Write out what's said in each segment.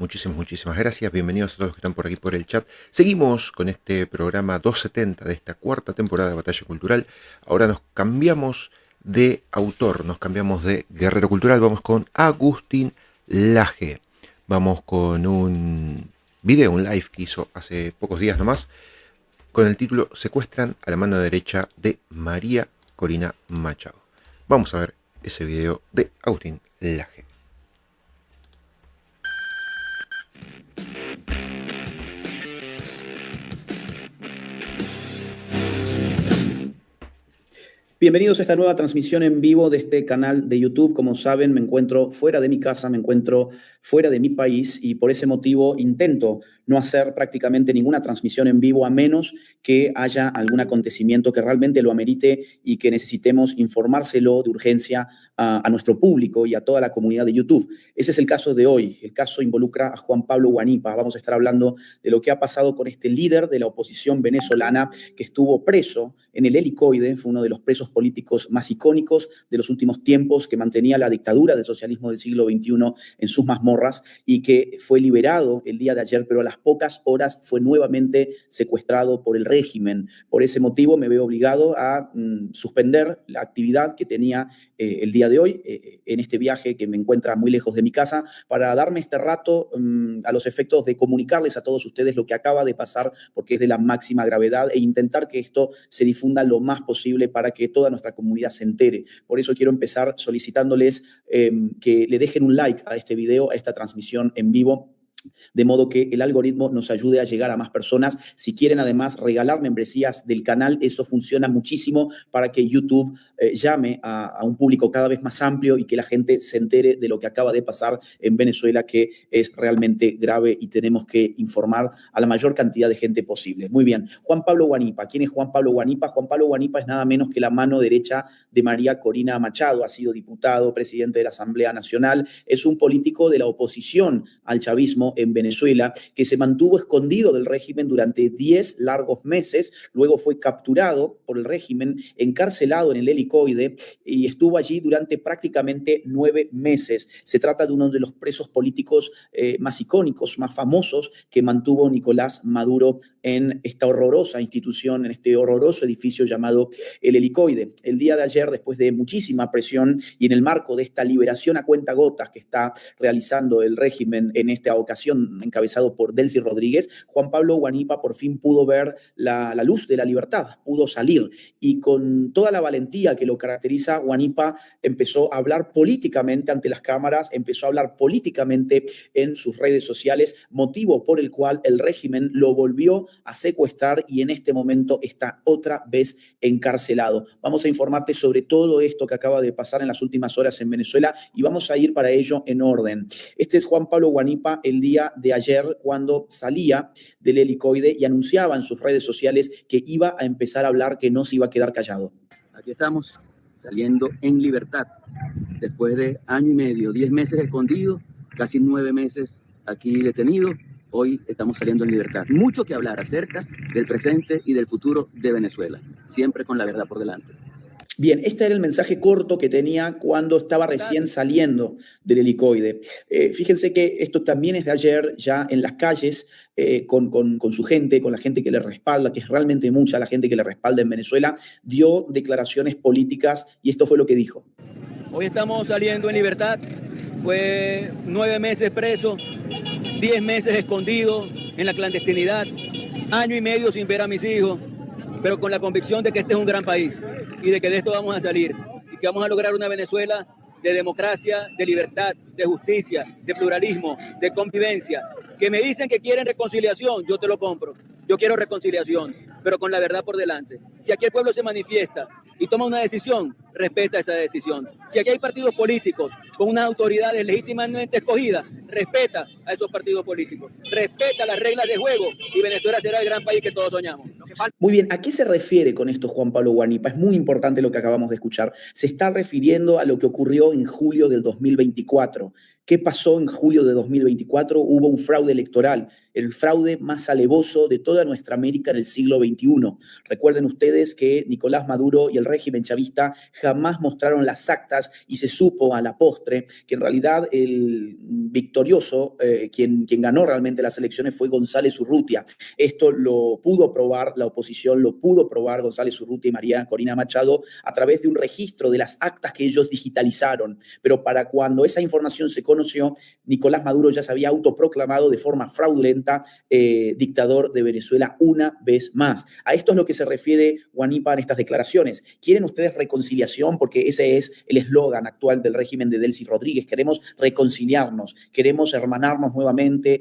Muchísimas gracias. Bienvenidos a todos los que están por aquí por el chat. Seguimos con este programa 270 de esta cuarta temporada de Batalla Cultural. Ahora nos cambiamos de autor, nos cambiamos de guerrero cultural. Vamos con Agustín Laje. Vamos con un video, un live que hizo hace pocos días nomás, con el título Secuestran a la mano derecha de María Corina Machado. Vamos a ver ese video de Agustín Laje. Bienvenidos a esta nueva transmisión en vivo de este canal de YouTube. Como saben, me encuentro fuera de mi casa, me encuentro fuera de mi país y por ese motivo intento no hacer prácticamente ninguna transmisión en vivo a menos que haya algún acontecimiento que realmente lo amerite y que necesitemos informárselo de urgencia a nuestro público y a toda la comunidad de YouTube. Ese es el caso de hoy. El caso involucra a Juan Pablo Huanipa. Vamos a estar hablando de lo que ha pasado con este líder de la oposición venezolana que estuvo preso en el Helicoide. Fue uno de los presos políticos más icónicos de los últimos tiempos, que mantenía la dictadura del socialismo del siglo XXI en sus mazmorras y que fue liberado el día de ayer, pero a las pocas horas fue nuevamente secuestrado por el régimen. Por ese motivo me veo obligado a suspender la actividad que tenía el día de hoy en este viaje que me encuentra muy lejos de mi casa, para darme este rato a los efectos de comunicarles a todos ustedes lo que acaba de pasar, porque es de la máxima gravedad, e intentar que esto se difunda lo más posible para que toda nuestra comunidad se entere. Por eso quiero empezar solicitándoles que le dejen un like a este video, a esta transmisión en vivo, de modo que el algoritmo nos ayude a llegar a más personas. Si quieren además regalar membresías del canal, eso funciona muchísimo para que YouTube llame a un público cada vez más amplio y que la gente se entere de lo que acaba de pasar en Venezuela, que es realmente grave y tenemos que informar a la mayor cantidad de gente posible. Muy bien, Juan Pablo Huanipa. ¿Quién es Juan Pablo Huanipa? Juan Pablo Huanipa es nada menos que la mano derecha de María Corina Machado. Ha sido diputado, presidente de la Asamblea Nacional, es un político de la oposición al chavismo en Venezuela, que se mantuvo escondido del régimen durante 10 largos meses. Luego fue capturado por el régimen, encarcelado en el Helicoide y estuvo allí durante prácticamente 9 meses. Se trata de uno de los presos políticos más icónicos, más famosos que mantuvo Nicolás Maduro en esta horrorosa institución, en este horroroso edificio llamado el Helicoide. El día de ayer, después de muchísima presión y en el marco de esta liberación a cuentagotas que está realizando el régimen en esta ocasión, encabezado por Delcy Rodríguez, Juan Pablo Huanipa por fin pudo ver la luz de la libertad, pudo salir, y con toda la valentía que lo caracteriza, Huanipa empezó a hablar políticamente ante las cámaras, empezó a hablar políticamente en sus redes sociales, motivo por el cual el régimen lo volvió a secuestrar y en este momento está otra vez encarcelado. Vamos a informarte sobre todo esto que acaba de pasar en las últimas horas en Venezuela y vamos a ir para ello en orden. Este es Juan Pablo Huanipa el día de ayer, cuando salía del Helicoide y anunciaba en sus redes sociales que iba a empezar a hablar, que no se iba a quedar callado. Aquí estamos saliendo en libertad después de año y medio, 10 meses escondidos, casi 9 meses aquí detenidos. Hoy estamos saliendo en libertad. Mucho que hablar acerca del presente y del futuro de Venezuela, siempre con la verdad por delante. Bien, este era el mensaje corto que tenía cuando estaba recién saliendo del Helicoide. Fíjense que esto también es de ayer, ya en las calles, con su gente, con la gente que le respalda, que es realmente mucha la gente que le respalda en Venezuela, dio declaraciones políticas y esto fue lo que dijo. Hoy estamos saliendo en libertad. Fue 9 meses preso, 10 meses escondido en la clandestinidad, año y medio sin ver a mis hijos, pero con la convicción de que este es un gran país y de que de esto vamos a salir y que vamos a lograr una Venezuela de democracia, de libertad, de justicia, de pluralismo, de convivencia. Que me dicen que quieren reconciliación, yo te lo compro. Yo quiero reconciliación, pero con la verdad por delante. Si aquí el pueblo se manifiesta y toma una decisión, respeta esa decisión. Si aquí hay partidos políticos con unas autoridades legítimamente escogidas, respeta a esos partidos políticos, respeta las reglas de juego y Venezuela será el gran país que todos soñamos. Muy bien, ¿a qué se refiere con esto Juan Pablo Huanipa? Es muy importante lo que acabamos de escuchar. Se está refiriendo a lo que ocurrió en julio del 2024, ¿Qué pasó en julio de 2024? Hubo un fraude electoral, el fraude más alevoso de toda nuestra América del siglo XXI. Recuerden ustedes que Nicolás Maduro y el régimen chavista jamás mostraron las actas y se supo a la postre que en realidad el victorioso, quien ganó realmente las elecciones fue González Urrutia. Esto lo pudo probar la oposición, lo pudo probar González Urrutia y María Corina Machado a través de un registro de las actas que ellos digitalizaron. Pero para cuando esa información se conoció, Nicolás Maduro ya se había autoproclamado de forma fraudulenta dictador de Venezuela una vez más. A esto es lo que se refiere Guanipa en estas declaraciones. ¿Quieren ustedes reconciliación? Porque ese es el eslogan actual del régimen de Delcy Rodríguez. Queremos reconciliarnos, queremos hermanarnos nuevamente,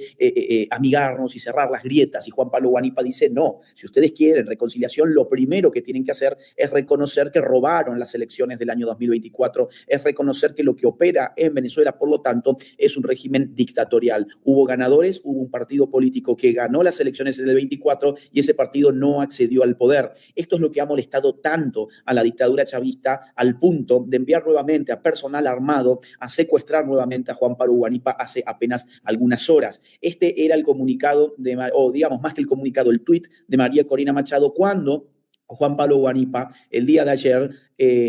amigarnos y cerrar las grietas. Y Juan Pablo Guanipa dice, no, si ustedes quieren reconciliación, lo primero que tienen que hacer es reconocer que robaron las elecciones del año 2024, es reconocer que lo que opera en Venezuela, por lo tanto, es un régimen dictatorial. Hubo ganadores, hubo un partido político que ganó las elecciones en el 24 y ese partido no accedió al poder. Esto es lo que ha molestado tanto a la dictadura chavista al punto de enviar nuevamente a personal armado a secuestrar nuevamente a Juan Pablo Guanipa hace apenas algunas horas. Este era el comunicado, o digamos más que el comunicado, el tuit de María Corina Machado cuando Juan Pablo Guanipa el día de ayer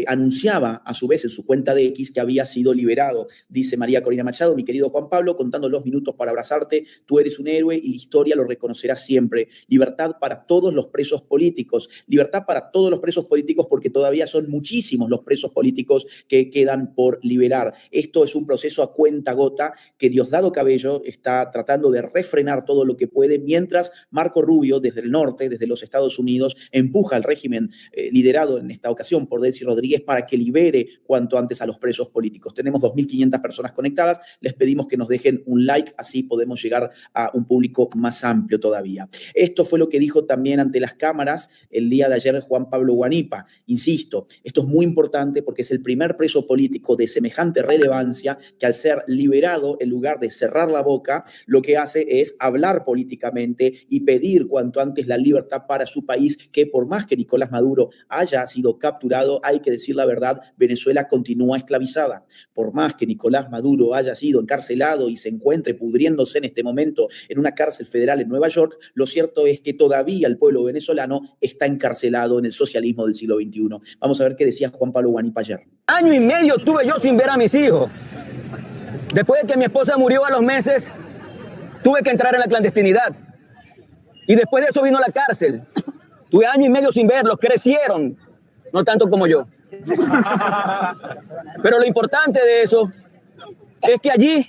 anunciaba a su vez en su cuenta de X que había sido liberado. Dice María Corina Machado, mi querido Juan Pablo, contando los minutos para abrazarte, tú eres un héroe y la historia lo reconocerá siempre. Libertad para todos los presos políticos. Libertad para todos los presos políticos porque todavía son muchísimos los presos políticos que quedan por liberar. Esto es un proceso a cuenta gota que Diosdado Cabello está tratando de refrenar todo lo que puede, mientras Marco Rubio, desde el norte, desde los Estados Unidos, empuja al régimen liderado en esta ocasión por Delcy Rodríguez para que libere cuanto antes a los presos políticos. Tenemos 2.500 personas conectadas. Les pedimos que nos dejen un like, así podemos llegar a un público más amplio todavía. Esto fue lo que dijo también ante las cámaras el día de ayer Juan Pablo Guanipa. Insisto, esto es muy importante porque es el primer preso político de semejante relevancia que al ser liberado, en lugar de cerrar la boca, lo que hace es hablar políticamente y pedir cuanto antes la libertad para su país, que por más que Nicolás Maduro haya sido capturado, hay que decir la verdad, Venezuela continúa esclavizada. Por más que Nicolás Maduro haya sido encarcelado y se encuentre pudriéndose en este momento en una cárcel federal en Nueva York, lo cierto es que todavía el pueblo venezolano está encarcelado en el socialismo del siglo XXI. Vamos a ver qué decía Juan Pablo Guanipa ayer. Año y medio tuve yo sin ver a mis hijos. Después de que mi esposa murió a los meses, tuve que entrar en la clandestinidad. Y después de eso vino la cárcel. Tuve año y medio sin verlos, crecieron. No tanto como yo. Pero lo importante de eso es que allí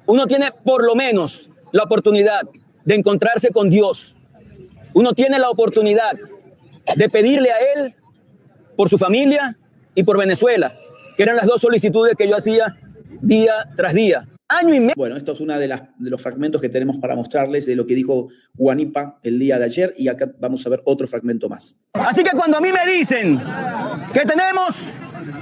uno tiene por lo menos la oportunidad de encontrarse con Dios. Uno tiene la oportunidad de pedirle a Él por su familia y por Venezuela, que eran las dos solicitudes que yo hacía día tras día. Año y medio. Bueno, esto es uno de los fragmentos que tenemos para mostrarles de lo que dijo Guanipa el día de ayer y acá vamos a ver otro fragmento más. Así que cuando a mí me dicen que tenemos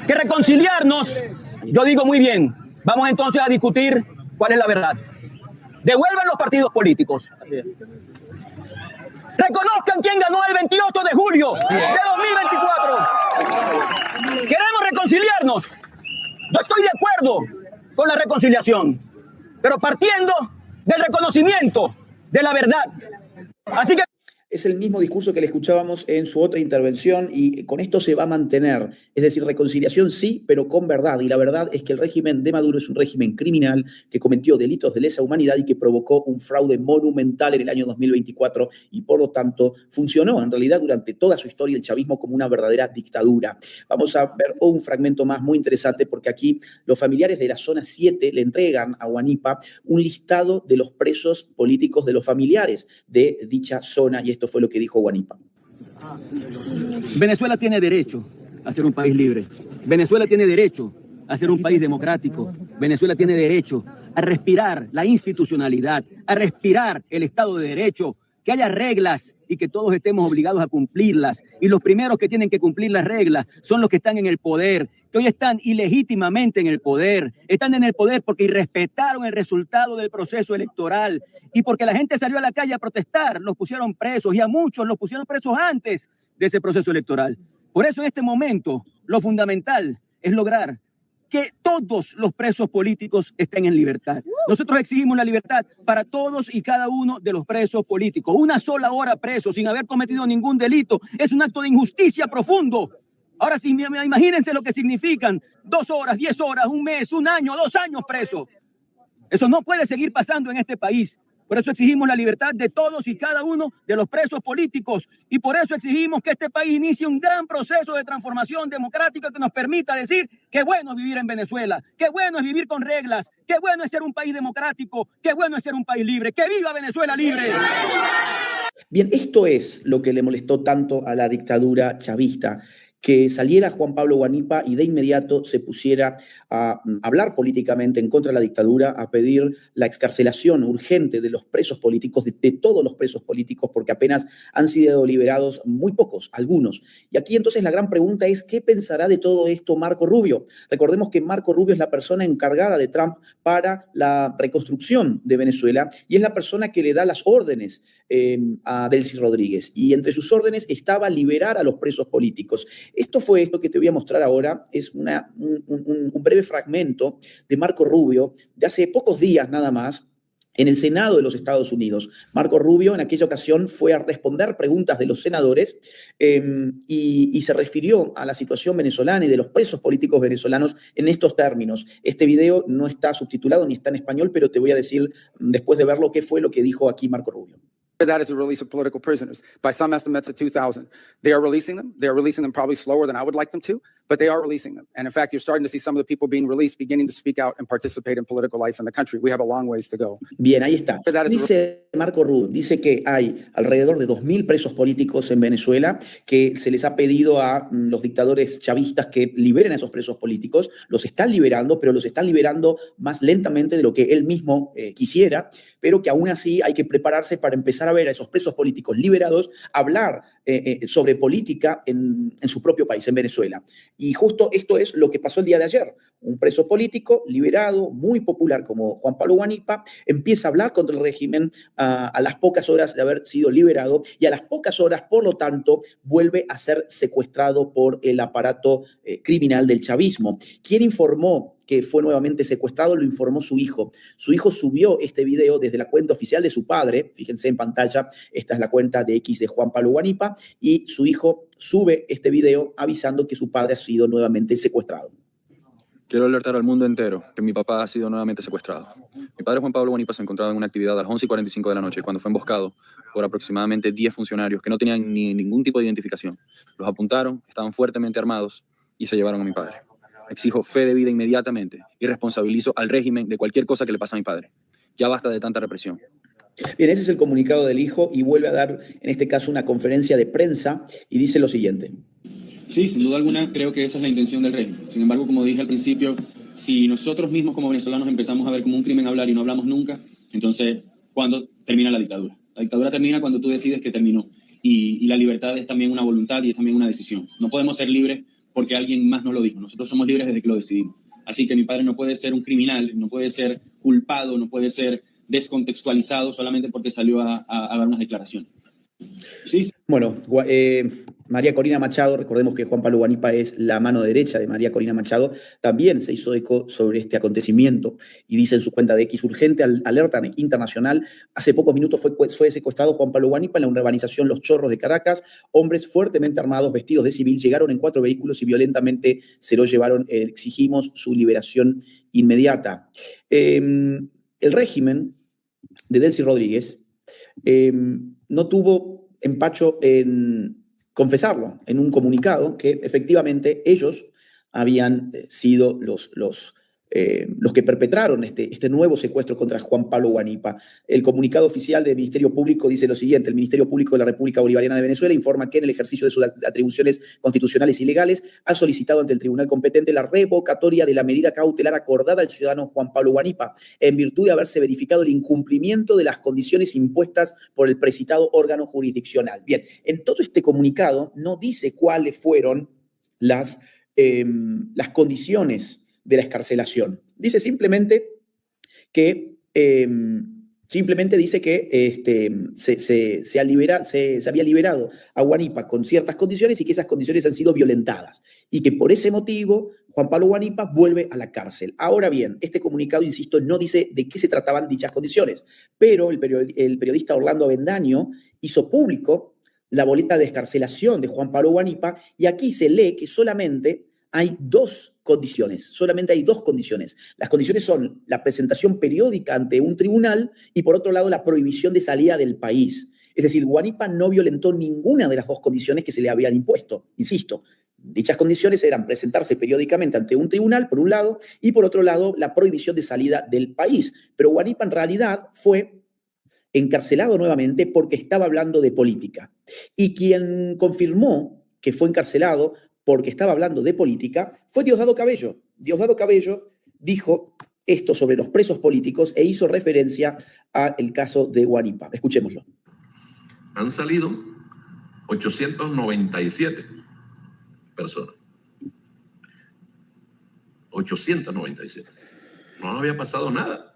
que reconciliarnos, yo digo muy bien, vamos entonces a discutir cuál es la verdad. Devuelvan los partidos políticos. Reconozcan quién ganó el 28 de julio de 2024. Queremos reconciliarnos. Yo estoy de acuerdo con la reconciliación, pero partiendo del reconocimiento de la verdad. Así que es el mismo discurso que le escuchábamos en su otra intervención y con esto se va a mantener. Es decir, reconciliación sí, pero con verdad. Y la verdad es que el régimen de Maduro es un régimen criminal que cometió delitos de lesa humanidad y que provocó un fraude monumental en el año 2024 y por lo tanto funcionó en realidad durante toda su historia el chavismo como una verdadera dictadura. Vamos a ver un fragmento más muy interesante porque aquí los familiares de la zona 7 le entregan a Guanipa un listado de los presos políticos de los familiares de dicha zona y esto fue lo que dijo Guanipa. Venezuela tiene derecho a ser un país libre. Venezuela tiene derecho a ser un país democrático. Venezuela tiene derecho a respirar la institucionalidad, a respirar el Estado de Derecho, que haya reglas y que todos estemos obligados a cumplirlas. Y los primeros que tienen que cumplir las reglas son los que están en el poder, que hoy están ilegítimamente en el poder. Están en el poder porque irrespetaron el resultado del proceso electoral y porque la gente salió a la calle a protestar, los pusieron presos y a muchos los pusieron presos antes de ese proceso electoral. Por eso en este momento lo fundamental es lograr que todos los presos políticos estén en libertad. Nosotros exigimos la libertad para todos y cada uno de los presos políticos. Una sola hora preso sin haber cometido ningún delito es un acto de injusticia profundo. Ahora sí, imagínense lo que significan 2 horas, 10 horas, un mes, un año, 2 años preso. Eso no puede seguir pasando en este país. Por eso exigimos la libertad de todos y cada uno de los presos políticos. Y por eso exigimos que este país inicie un gran proceso de transformación democrática que nos permita decir qué bueno es vivir en Venezuela, qué bueno es vivir con reglas, qué bueno es ser un país democrático, qué bueno es ser un país libre. ¡Que viva Venezuela libre! Bien, esto es lo que le molestó tanto a la dictadura chavista, que saliera Juan Pablo Guanipa y de inmediato se pusiera a hablar políticamente en contra de la dictadura, a pedir la excarcelación urgente de los presos políticos, de todos los presos políticos, porque apenas han sido liberados muy pocos, algunos. Y aquí entonces la gran pregunta es, ¿qué pensará de todo esto Marco Rubio? Recordemos que Marco Rubio es la persona encargada de Trump para la reconstrucción de Venezuela y es la persona que le da las órdenes a Delcy Rodríguez. Y entre sus órdenes estaba liberar a los presos políticos. Esto que te voy a mostrar ahora, es un breve fragmento de Marco Rubio de hace pocos días nada más, en el Senado de los Estados Unidos. Marco Rubio en aquella ocasión fue a responder preguntas de los senadores y se refirió a la situación venezolana y de los presos políticos venezolanos en estos términos. Este video no está subtitulado ni está en español, pero te voy a decir, después de verlo, qué fue lo que dijo aquí Marco Rubio. That is the release of political prisoners. By some estimates, of 2,000. They are releasing them. They are releasing them probably slower than I would like them to, but they are releasing them. And in fact, you're starting to see some of the people being released beginning to speak out and participate in political life in the country. We have a long ways to go. Bien, ahí está. Dice Marco Rubio, dice que hay alrededor de 2.000 presos políticos en Venezuela, que se les ha pedido a los dictadores chavistas que liberen a esos presos políticos. Los están liberando, pero los están liberando más lentamente de lo que él mismo quisiera, pero que aún así hay que prepararse para empezar a ver a esos presos políticos liberados hablar sobre política en su propio país, en Venezuela. Y justo esto es lo que pasó el día de ayer. Un preso político liberado, muy popular como Juan Pablo Guanipa, empieza a hablar contra el régimen a las pocas horas de haber sido liberado y a las pocas horas, por lo tanto, vuelve a ser secuestrado por el aparato criminal del chavismo. ¿Quién informó que fue nuevamente secuestrado? Lo informó su hijo. Su hijo subió este video desde la cuenta oficial de su padre. Fíjense en pantalla, esta es la cuenta de X de Juan Pablo Guanipa, y su hijo sube este video avisando que su padre ha sido nuevamente secuestrado. Quiero alertar al mundo entero que mi papá ha sido nuevamente secuestrado. Mi padre Juan Pablo Guanipa se encontraba en una actividad a las 11:45 de la noche cuando fue emboscado por aproximadamente 10 funcionarios que no tenían ningún tipo de identificación. Los apuntaron, estaban fuertemente armados y se llevaron a mi padre. Exijo fe de vida inmediatamente y responsabilizo al régimen de cualquier cosa que le pase a mi padre. Ya basta de tanta represión. Bien, ese es el comunicado del hijo y vuelve a dar, en este caso, una conferencia de prensa y dice lo siguiente. Sí, sin duda alguna creo que esa es la intención del régimen. Sin embargo, como dije al principio, si nosotros mismos como venezolanos empezamos a ver como un crimen hablar y no hablamos nunca, entonces, ¿cuándo termina la dictadura? La dictadura termina cuando tú decides que terminó. Y la libertad es también una voluntad y es también una decisión. No podemos ser libres porque alguien más nos lo dijo. Nosotros somos libres desde que lo decidimos. Así que mi padre no puede ser un criminal, no puede ser culpado, no puede ser descontextualizado solamente porque salió a dar unas declaraciones. Sí. Bueno, María Corina Machado, recordemos que Juan Pablo Guanipa es la mano derecha de María Corina Machado, también se hizo eco sobre este acontecimiento y dice en su cuenta de X: urgente alerta internacional. Hace pocos minutos fue secuestrado Juan Pablo Guanipa en la urbanización Los Chorros de Caracas. Hombres fuertemente armados, vestidos de civil, llegaron en 4 vehículos y violentamente se lo llevaron. Exigimos su liberación inmediata. El régimen de Delcy Rodríguez no tuvo empacho en confesarlo en un comunicado que efectivamente ellos habían sido los que perpetraron este nuevo secuestro contra Juan Pablo Guanipa. El comunicado oficial del Ministerio Público dice lo siguiente: el Ministerio Público de la República Bolivariana de Venezuela informa que en el ejercicio de sus atribuciones constitucionales y legales ha solicitado ante el tribunal competente la revocatoria de la medida cautelar acordada al ciudadano Juan Pablo Guanipa, en virtud de haberse verificado el incumplimiento de las condiciones impuestas por el precitado órgano jurisdiccional. Bien, en todo este comunicado no dice cuáles fueron las condiciones de la excarcelación. Dice simplemente que se había liberado a Guanipa con ciertas condiciones y que esas condiciones han sido violentadas y que por ese motivo Juan Pablo Guanipa vuelve a la cárcel. Ahora bien, este comunicado, insisto, no dice de qué se trataban dichas condiciones, pero el periodista Orlando Avendaño hizo público la boleta de excarcelación de Juan Pablo Guanipa, y aquí se lee que solamente hay dos condiciones. Las condiciones son la presentación periódica ante un tribunal y, por otro lado, la prohibición de salida del país. Es decir, Guanipa no violentó ninguna de las dos condiciones que se le habían impuesto. Insisto, dichas condiciones eran presentarse periódicamente ante un tribunal, por un lado, y por otro lado, la prohibición de salida del país. Pero Guanipa en realidad fue encarcelado nuevamente porque estaba hablando de política. Y quien confirmó que fue encarcelado porque estaba hablando de política fue Diosdado Cabello. Diosdado Cabello dijo esto sobre los presos políticos e hizo referencia al caso de Guanipa. Escuchémoslo. Han salido 897 personas. 897. No había pasado nada.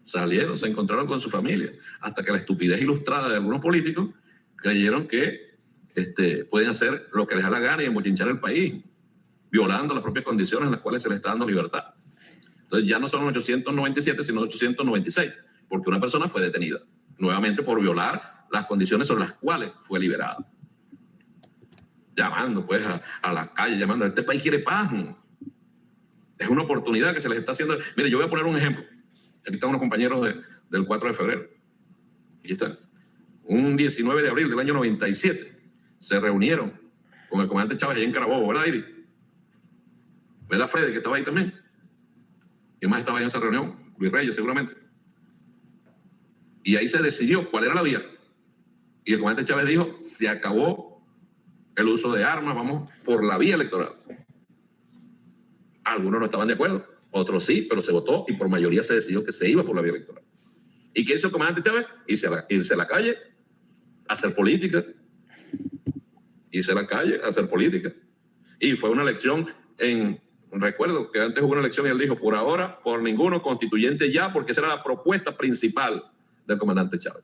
Salieron, se encontraron con su familia, hasta que la estupidez ilustrada de algunos políticos creyeron que pueden hacer lo que les da la gana y embochinchar el país, violando las propias condiciones en las cuales se les está dando libertad. Entonces ya no son 897, sino 896, porque una persona fue detenida, nuevamente por violar las condiciones sobre las cuales fue liberada. Llamando pues a las calles, llamando, este país quiere paz. Es una oportunidad que se les está haciendo. Mire, yo voy a poner un ejemplo. Aquí están unos compañeros del 4 de febrero. Aquí están. Un 19 de abril del año 97 se reunieron con el comandante Chávez allá en Carabobo, ¿verdad, Iris? ¿Verdad, Freddy, que estaba ahí también? ¿Quién más estaba ahí en esa reunión? Luis Reyes, seguramente. Y ahí se decidió cuál era la vía. Y el comandante Chávez dijo, se acabó el uso de armas, vamos por la vía electoral. Algunos no estaban de acuerdo, otros sí, pero se votó y por mayoría se decidió que se iba por la vía electoral. ¿Y qué hizo el comandante Chávez? Irse a la calle a hacer política. Irse a la calle a hacer política. Y fue una elección recuerdo que antes hubo una elección y él dijo, por ahora, por ninguno, constituyente ya, porque esa era la propuesta principal del comandante Chávez.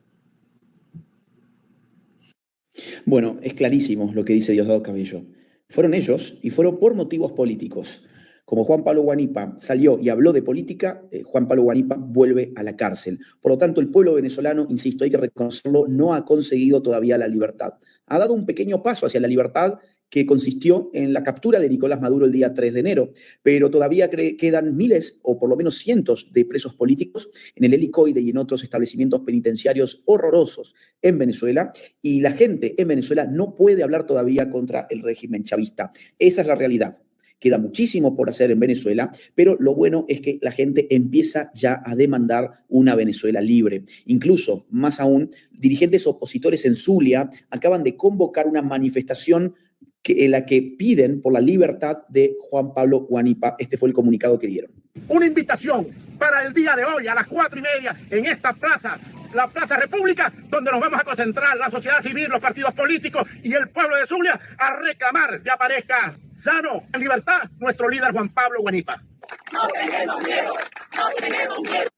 Bueno, es clarísimo lo que dice Diosdado Cabello. Fueron ellos y fueron por motivos políticos. Como Juan Pablo Guanipa salió y habló de política, Juan Pablo Guanipa vuelve a la cárcel. Por lo tanto, el pueblo venezolano, insisto, hay que reconocerlo, no ha conseguido todavía la libertad. Ha dado un pequeño paso hacia la libertad que consistió en la captura de Nicolás Maduro el día 3 de enero, pero todavía quedan miles o por lo menos cientos de presos políticos en el Helicoide y en otros establecimientos penitenciarios horrorosos en Venezuela, y la gente en Venezuela no puede hablar todavía contra el régimen chavista. Esa es la realidad. Queda muchísimo por hacer en Venezuela, pero lo bueno es que la gente empieza ya a demandar una Venezuela libre. Incluso, más aún, dirigentes opositores en Zulia acaban de convocar una manifestación en la que piden por la libertad de Juan Pablo Guanipa. Este fue el comunicado que dieron. Una invitación para el día de hoy a las 4:30 en esta plaza, la Plaza República, donde nos vamos a concentrar la sociedad civil, los partidos políticos y el pueblo de Zulia a reclamar que aparezca sano, en libertad, nuestro líder Juan Pablo Guanipa. No tenemos miedo, no tenemos miedo.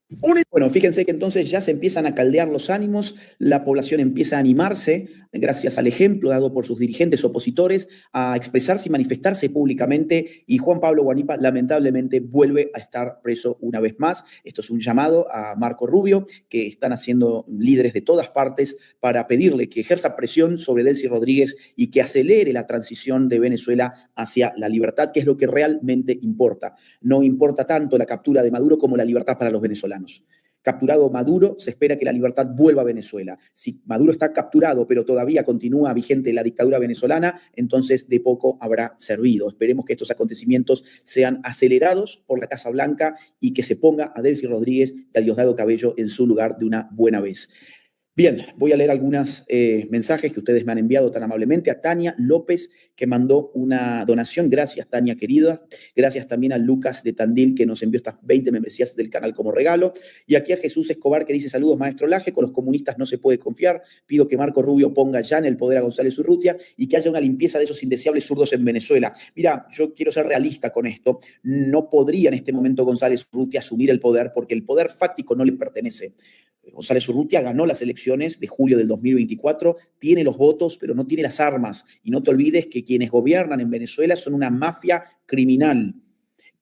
Bueno, fíjense que entonces ya se empiezan a caldear los ánimos, la población empieza a animarse, gracias al ejemplo dado por sus dirigentes opositores, a expresarse y manifestarse públicamente, y Juan Pablo Guanipa lamentablemente vuelve a estar preso una vez más. Esto es un llamado a Marco Rubio, que están haciendo líderes de todas partes para pedirle que ejerza presión sobre Delcy Rodríguez y que acelere la transición de Venezuela hacia la libertad, que es lo que realmente importa. No importa tanto la captura de Maduro como la libertad para los venezolanos. Capturado Maduro, se espera que la libertad vuelva a Venezuela. Si Maduro está capturado, pero todavía continúa vigente la dictadura venezolana, entonces de poco habrá servido. Esperemos que estos acontecimientos sean acelerados por la Casa Blanca y que se ponga a Delcy Rodríguez y a Diosdado Cabello en su lugar de una buena vez. Bien, voy a leer algunos mensajes que ustedes me han enviado tan amablemente. A Tania López, que mandó una donación. Gracias, Tania, querida. Gracias también a Lucas de Tandil, que nos envió estas 20 membresías del canal como regalo. Y aquí a Jesús Escobar, que dice, saludos, maestro Laje, con los comunistas no se puede confiar. Pido que Marco Rubio ponga ya en el poder a González Urrutia y que haya una limpieza de esos indeseables zurdos en Venezuela. Mira, yo quiero ser realista con esto. No podría en este momento González Urrutia asumir el poder porque el poder fáctico no le pertenece. González Urrutia ganó las elecciones de julio del 2024, tiene los votos, pero no tiene las armas. Y no te olvides que quienes gobiernan en Venezuela son una mafia criminal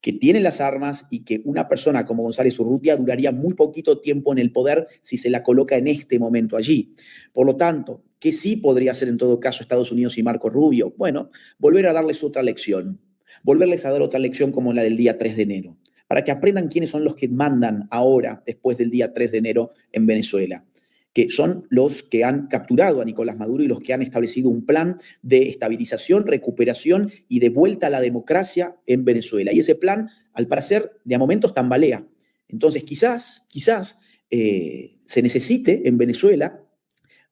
que tiene las armas y que una persona como González Urrutia duraría muy poquito tiempo en el poder si se la coloca en este momento allí. Por lo tanto, ¿qué sí podría hacer en todo caso Estados Unidos y Marco Rubio? Bueno, volver a darles otra lección. Volverles a dar otra lección como la del día 3 de enero, para que aprendan quiénes son los que mandan ahora, después del día 3 de enero en Venezuela, que son los que han capturado a Nicolás Maduro y los que han establecido un plan de estabilización, recuperación y de vuelta a la democracia en Venezuela. Y ese plan, al parecer, de a momentos tambalea. Entonces, quizás se necesite en Venezuela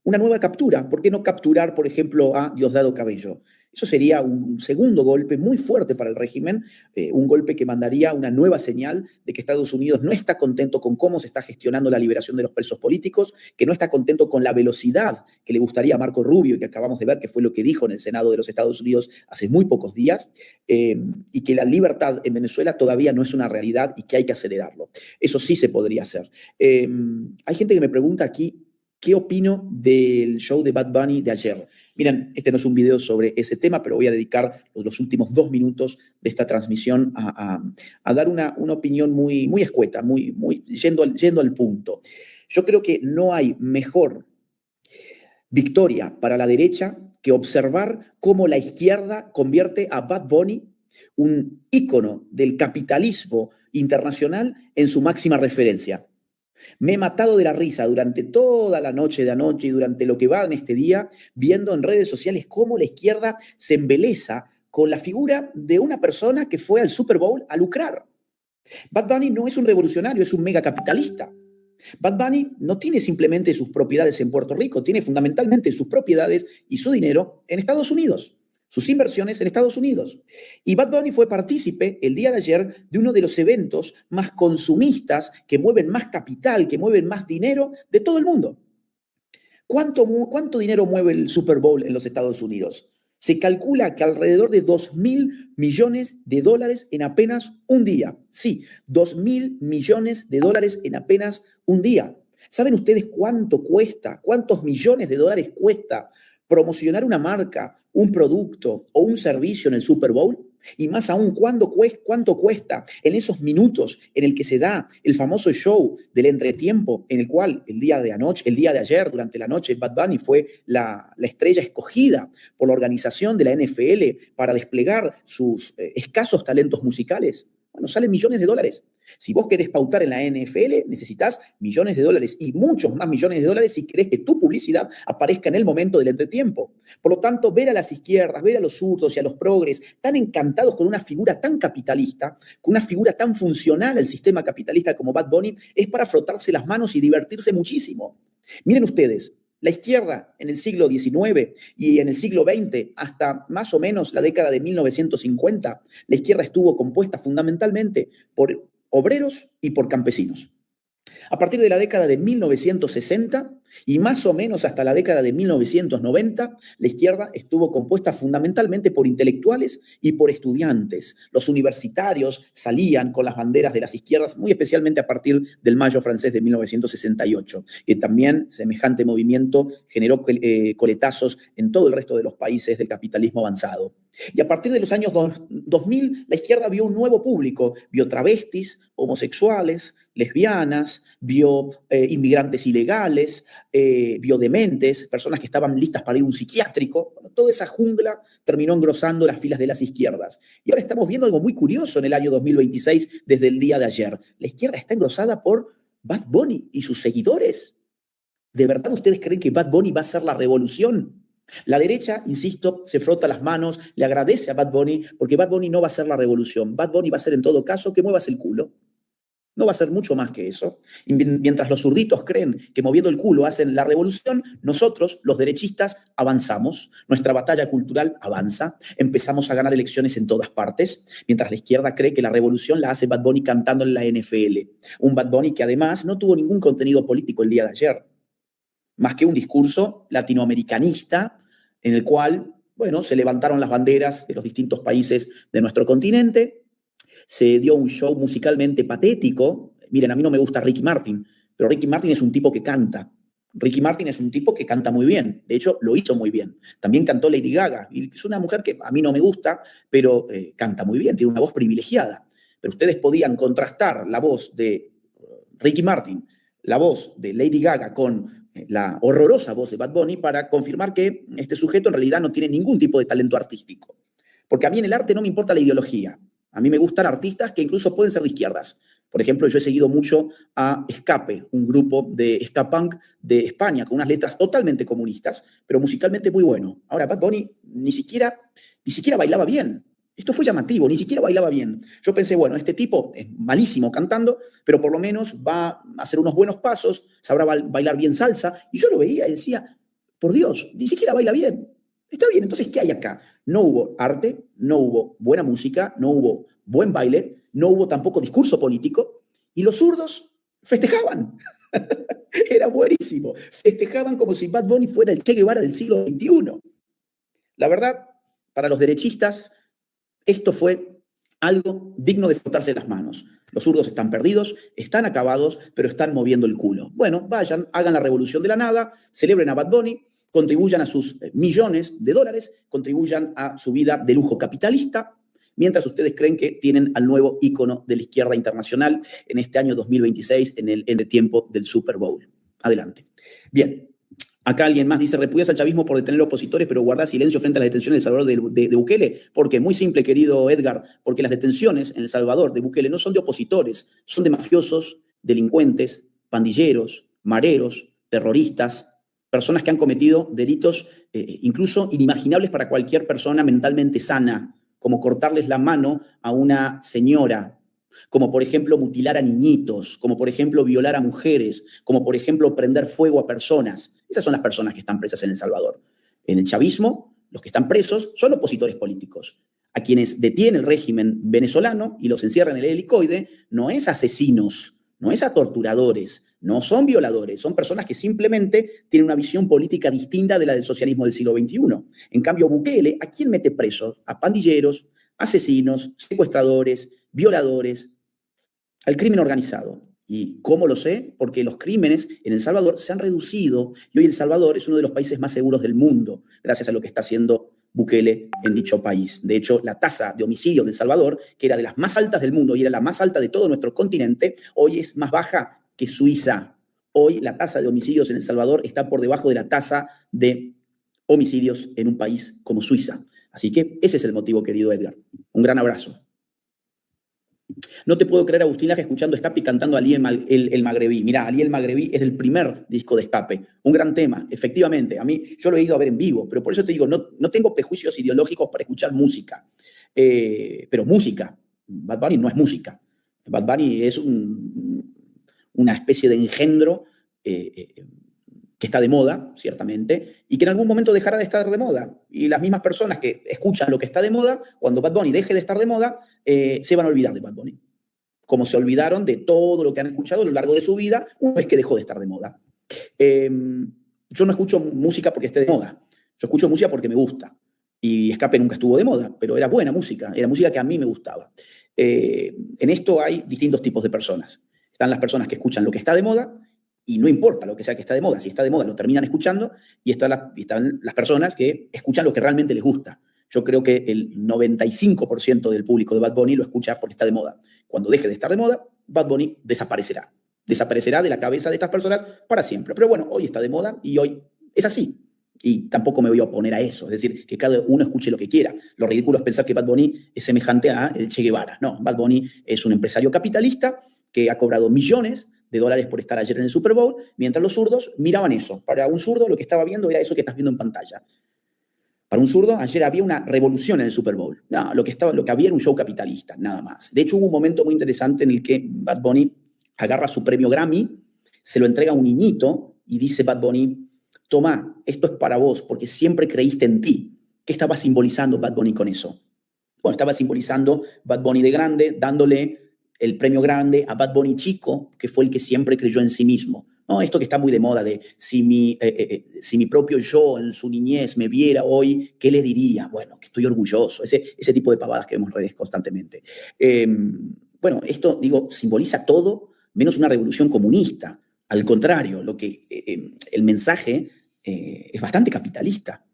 una nueva captura. ¿Por qué no capturar, por ejemplo, a Diosdado Cabello? Eso sería un segundo golpe muy fuerte para el régimen, un golpe que mandaría una nueva señal de que Estados Unidos no está contento con cómo se está gestionando la liberación de los presos políticos, que no está contento con la velocidad que le gustaría a Marco Rubio, que acabamos de ver que fue lo que dijo en el Senado de los Estados Unidos hace muy pocos días, y que la libertad en Venezuela todavía no es una realidad y que hay que acelerarlo. Eso sí se podría hacer. Hay gente que me pregunta aquí, ¿qué opino del show de Bad Bunny de ayer? Miren, este no es un video sobre ese tema, pero voy a dedicar los últimos 2 minutos de esta transmisión a dar una opinión muy, muy escueta, yendo al punto. Yo creo que no hay mejor victoria para la derecha que observar cómo la izquierda convierte a Bad Bunny, un ícono del capitalismo internacional, en su máxima referencia. Me he matado de la risa durante toda la noche de anoche y durante lo que va en este día, viendo en redes sociales cómo la izquierda se embeleza con la figura de una persona que fue al Super Bowl a lucrar. Bad Bunny no es un revolucionario, es un megacapitalista. Bad Bunny no tiene simplemente sus propiedades en Puerto Rico, tiene fundamentalmente sus propiedades y su dinero en Estados Unidos, sus inversiones en Estados Unidos. Y Bad Bunny fue partícipe el día de ayer de uno de los eventos más consumistas, que mueven más capital, que mueven más dinero de todo el mundo. ¿Cuánto dinero mueve el Super Bowl en los Estados Unidos? Se calcula que alrededor de $2.000 millones en apenas un día. Sí, $2.000 millones en apenas un día. ¿Saben ustedes cuánto cuesta? ¿Cuántos millones de dólares cuesta promocionar una marca, un producto o un servicio en el Super Bowl? Y más aún, ¿cuánto cuesta en esos minutos en el que se da el famoso show del entretiempo, en el cual el día de ayer, durante la noche, Bad Bunny fue la estrella escogida por la organización de la NFL para desplegar sus escasos talentos musicales? Bueno, salen millones de dólares. Si vos querés pautar en la NFL, necesitas millones de dólares y muchos más millones de dólares si querés que tu publicidad aparezca en el momento del entretiempo. Por lo tanto, ver a las izquierdas, ver a los zurdos y a los progres tan encantados con una figura tan capitalista, con una figura tan funcional al sistema capitalista como Bad Bunny, es para frotarse las manos y divertirse muchísimo. Miren ustedes, la izquierda en el siglo XIX y en el siglo XX, hasta más o menos la década de 1950, la izquierda estuvo compuesta fundamentalmente por obreros y por campesinos. A partir de la década de 1960 y más o menos hasta la década de 1990, la izquierda estuvo compuesta fundamentalmente por intelectuales y por estudiantes. Los universitarios salían con las banderas de las izquierdas, muy especialmente a partir del Mayo francés de 1968, que también semejante movimiento generó coletazos en todo el resto de los países del capitalismo avanzado. Y a partir de los años 2000, la izquierda vio un nuevo público, vio travestis, homosexuales, lesbianas, vio inmigrantes ilegales, vio dementes, personas que estaban listas para ir a un psiquiátrico. Bueno, toda esa jungla terminó engrosando las filas de las izquierdas. Y ahora estamos viendo algo muy curioso en el año 2026 desde el día de ayer. La izquierda está engrosada por Bad Bunny y sus seguidores. ¿De verdad ustedes creen que Bad Bunny va a ser la revolución? La derecha, insisto, se frota las manos, le agradece a Bad Bunny, porque Bad Bunny no va a ser la revolución. Bad Bunny va a ser en todo caso que muevas el culo. No va a ser mucho más que eso. Y mientras los zurditos creen que moviendo el culo hacen la revolución, nosotros, los derechistas, avanzamos. Nuestra batalla cultural avanza. Empezamos a ganar elecciones en todas partes, mientras la izquierda cree que la revolución la hace Bad Bunny cantando en la NFL. Un Bad Bunny que además no tuvo ningún contenido político el día de ayer, más que un discurso latinoamericanista en el cual, bueno, se levantaron las banderas de los distintos países de nuestro continente, se dio un show musicalmente patético. Miren, a mí no me gusta Ricky Martin, pero Ricky Martin es un tipo que canta. Ricky Martin es un tipo que canta muy bien. De hecho, lo hizo muy bien. También cantó Lady Gaga. Y es una mujer que a mí no me gusta, pero canta muy bien, tiene una voz privilegiada. Pero ustedes podían contrastar la voz de Ricky Martin, la voz de Lady Gaga con la horrorosa voz de Bad Bunny para confirmar que este sujeto en realidad no tiene ningún tipo de talento artístico. Porque a mí en el arte no me importa la ideología. A mí me gustan artistas que incluso pueden ser de izquierdas. Por ejemplo, yo he seguido mucho a Escape, un grupo de ska punk de España, con unas letras totalmente comunistas, pero musicalmente muy bueno. Ahora, Bad Bunny ni siquiera bailaba bien. Esto fue llamativo, ni siquiera bailaba bien. Yo pensé, bueno, este tipo es malísimo cantando, pero por lo menos va a hacer unos buenos pasos, sabrá bailar bien salsa. Y yo lo veía y decía, por Dios, ni siquiera baila bien. Está bien, entonces, ¿qué hay acá? No hubo arte, no hubo buena música, no hubo buen baile, no hubo tampoco discurso político, y los zurdos festejaban. Era buenísimo. Festejaban como si Bad Bunny fuera el Che Guevara del siglo XXI. La verdad, para los derechistas, esto fue algo digno de frotarse las manos. Los zurdos están perdidos, están acabados, pero están moviendo el culo. Bueno, vayan, hagan la revolución de la nada, celebren a Bad Bunny, contribuyan a sus millones de dólares, contribuyan a su vida de lujo capitalista, mientras ustedes creen que tienen al nuevo ícono de la izquierda internacional en este año 2026, en el tiempo del Super Bowl. Adelante. Bien, acá alguien más dice, repudias al chavismo por detener opositores, pero guarda silencio frente a las detenciones de El Salvador de Bukele. Porque, muy simple, querido Edgar, porque las detenciones en El Salvador de Bukele no son de opositores, son de mafiosos, delincuentes, pandilleros, mareros, terroristas, personas que han cometido delitos incluso inimaginables para cualquier persona mentalmente sana, como cortarles la mano a una señora, como por ejemplo mutilar a niñitos, como por ejemplo violar a mujeres, como por ejemplo prender fuego a personas. Esas son las personas que están presas en El Salvador. En el chavismo, los que están presos son opositores políticos. A quienes detiene el régimen venezolano y los encierra en el helicoide, no es asesinos, no es a torturadores, no son violadores, son personas que simplemente tienen una visión política distinta de la del socialismo del siglo XXI. En cambio, Bukele, ¿a quién mete presos? A pandilleros, asesinos, secuestradores, violadores, al crimen organizado. ¿Y cómo lo sé? Porque los crímenes en El Salvador se han reducido y hoy El Salvador es uno de los países más seguros del mundo, gracias a lo que está haciendo Bukele en dicho país. De hecho, la tasa de homicidios de El Salvador, que era de las más altas del mundo y era la más alta de todo nuestro continente, hoy es más baja que Suiza. Hoy la tasa de homicidios en El Salvador está por debajo de la tasa de homicidios en un país como Suiza. Así que ese es el motivo, querido Edgar. Un gran abrazo. No te puedo creer, Agustín Laje, escuchando Escape y cantando Ali el Magrebí. Mirá, Ali el Magrebí es del primer disco de Escape. Un gran tema, efectivamente. A mí, yo lo he ido a ver en vivo, pero por eso te digo, no tengo prejuicios ideológicos para escuchar música. Pero música, Bad Bunny no es música. Bad Bunny es una especie de engendro que está de moda, ciertamente, y que en algún momento dejará de estar de moda. Y las mismas personas que escuchan lo que está de moda, cuando Bad Bunny deje de estar de moda, se van a olvidar de Bad Bunny. Como se olvidaron de todo lo que han escuchado a lo largo de su vida, una vez que dejó de estar de moda. Yo no escucho música porque esté de moda. Yo escucho música porque me gusta. Y Escape nunca estuvo de moda, pero era buena música. Era música que a mí me gustaba. En esto hay distintos tipos de personas. Están las personas que escuchan lo que está de moda y no importa lo que sea que está de moda. Si está de moda, lo terminan escuchando, y están las personas que escuchan lo que realmente les gusta. Yo creo que el 95% del público de Bad Bunny lo escucha porque está de moda. Cuando deje de estar de moda, Bad Bunny desaparecerá. Desaparecerá de la cabeza de estas personas para siempre. Pero bueno, hoy está de moda y hoy es así. Y tampoco me voy a oponer a eso. Es decir, que cada uno escuche lo que quiera. Lo ridículo es pensar que Bad Bunny es semejante a el Che Guevara. No, Bad Bunny es un empresario capitalista que ha cobrado millones de dólares por estar ayer en el Super Bowl, mientras los zurdos miraban eso. Para un zurdo lo que estaba viendo era eso que estás viendo en pantalla. Para un zurdo, ayer había una revolución en el Super Bowl. No, lo que había era un show capitalista, nada más. De hecho, hubo un momento muy interesante en el que Bad Bunny agarra su premio Grammy, se lo entrega a un niñito y dice Bad Bunny, toma, esto es para vos, porque siempre creíste en ti. ¿Qué estaba simbolizando Bad Bunny con eso? Bueno, estaba simbolizando Bad Bunny de grande, dándole el premio grande a Bad Bunny chico, que fue el que siempre creyó en sí mismo. No, esto que está muy de moda de si mi propio yo en su niñez me viera hoy, ¿qué le diría? Bueno, que estoy orgulloso. Ese tipo de pavadas que vemos en redes constantemente. Bueno, esto, digo, simboliza todo menos una revolución comunista. Al contrario, el mensaje es bastante capitalista.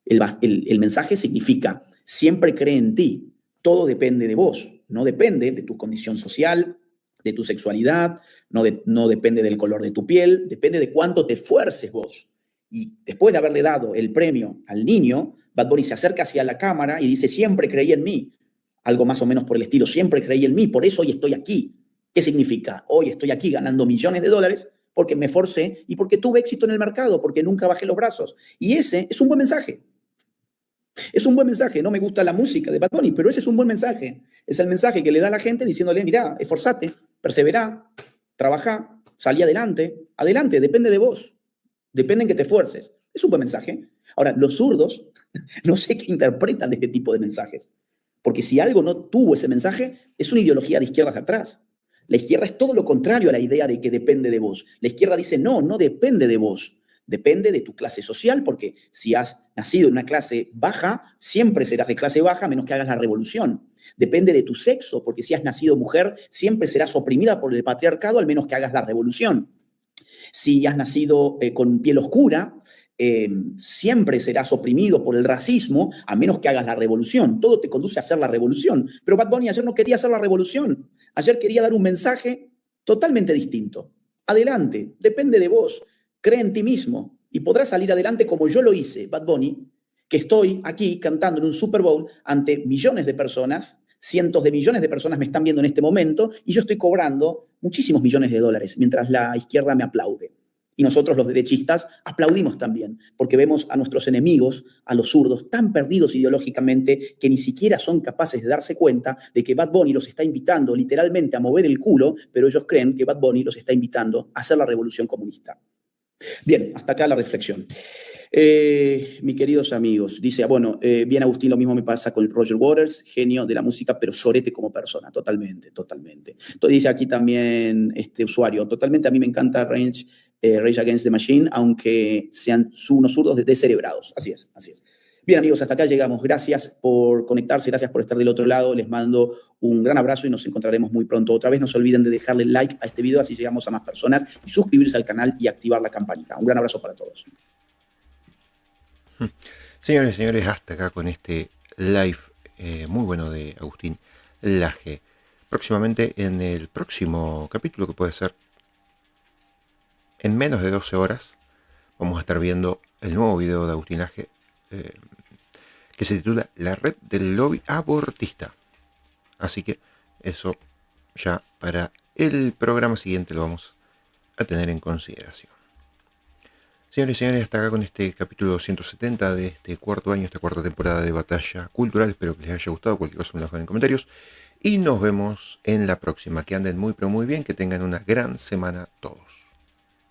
El mensaje significa, siempre cree en ti, todo depende de vos, no depende de tu condición social, de tu sexualidad, no depende del color de tu piel, depende de cuánto te esfuerces vos. Y después de haberle dado el premio al niño, Bad Bunny se acerca hacia la cámara y dice, siempre creí en mí. Algo más o menos por el estilo, siempre creí en mí, por eso hoy estoy aquí. ¿Qué significa? Hoy estoy aquí ganando millones de dólares porque me esforcé y porque tuve éxito en el mercado, porque nunca bajé los brazos. Y ese es un buen mensaje. Es un buen mensaje. No me gusta la música de Bad Bunny, pero ese es un buen mensaje. Es el mensaje que le da a la gente diciéndole, mirá, esforzate, perseverá, trabajá, salí adelante. Adelante, depende de vos. Depende en que te esfuerces. Es un buen mensaje. Ahora, los zurdos no sé qué interpretan de este tipo de mensajes. Porque si algo no tuvo ese mensaje, es una ideología de izquierdas de atrás. La izquierda es todo lo contrario a la idea de que depende de vos. La izquierda dice, no depende de vos. Depende de tu clase social, porque si has nacido en una clase baja, siempre serás de clase baja a menos que hagas la revolución. Depende de tu sexo, porque si has nacido mujer, siempre serás oprimida por el patriarcado al menos que hagas la revolución. Si has nacido con piel oscura, siempre serás oprimido por el racismo a menos que hagas la revolución. Todo te conduce a hacer la revolución. Pero Bad Bunny ayer no quería hacer la revolución. Ayer quería dar un mensaje totalmente distinto. Adelante, depende de vos. Cree en ti mismo y podrás salir adelante como yo lo hice, Bad Bunny, que estoy aquí cantando en un Super Bowl ante millones de personas, cientos de millones de personas me están viendo en este momento y yo estoy cobrando muchísimos millones de dólares mientras la izquierda me aplaude. Y nosotros los derechistas aplaudimos también, porque vemos a nuestros enemigos, a los zurdos, tan perdidos ideológicamente que ni siquiera son capaces de darse cuenta de que Bad Bunny los está invitando literalmente a mover el culo, pero ellos creen que Bad Bunny los está invitando a hacer la revolución comunista. Bien, hasta acá la reflexión. Mis queridos amigos, dice, bien Agustín, lo mismo me pasa con Roger Waters, genio de la música, pero sorete como persona, totalmente. Entonces dice aquí también este usuario, totalmente a mí me encanta Rage Against the Machine, aunque sean unos zurdos descerebrados. Así es. Bien, amigos, hasta acá llegamos. Gracias por conectarse, gracias por estar del otro lado. Les mando un gran abrazo y nos encontraremos muy pronto otra vez. No se olviden de dejarle like a este video, así llegamos a más personas, y suscribirse al canal y activar la campanita. Un gran abrazo para todos. Señores y señores, hasta acá con este live muy bueno de Agustín Laje. Próximamente, en el próximo capítulo, que puede ser en menos de 12 horas, vamos a estar viendo el nuevo video de Agustín Laje, que se titula La red del lobby abortista. Así que eso ya para el programa siguiente lo vamos a tener en consideración. Señores y señores, hasta acá con este capítulo 270 de este cuarto año, esta cuarta temporada de Batalla Cultural. Espero que les haya gustado. Cualquier cosa me lo dejan en comentarios. Y nos vemos en la próxima. Que anden muy pero muy bien, que tengan una gran semana todos.